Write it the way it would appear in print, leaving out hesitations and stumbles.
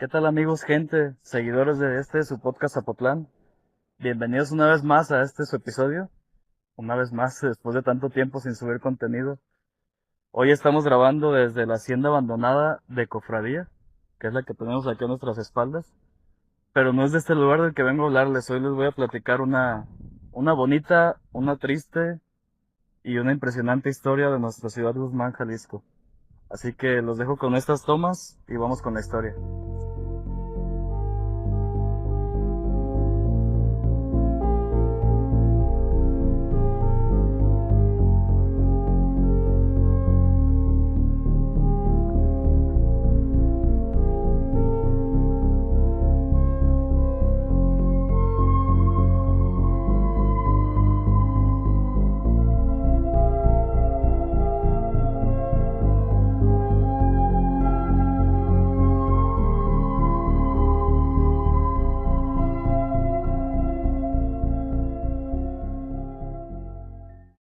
¿Qué tal amigos, gente, seguidores de su podcast Zapotlán? Bienvenidos una vez más a su episodio, una vez más después de tanto tiempo sin subir contenido. Hoy estamos grabando desde la hacienda abandonada de Cofradía, que es la que tenemos aquí a nuestras espaldas, pero no es de este lugar del que vengo a hablarles. Hoy les voy a platicar una bonita, una triste y una impresionante historia de nuestra ciudad Guzmán, Jalisco. Así que los dejo con estas tomas y vamos con la historia.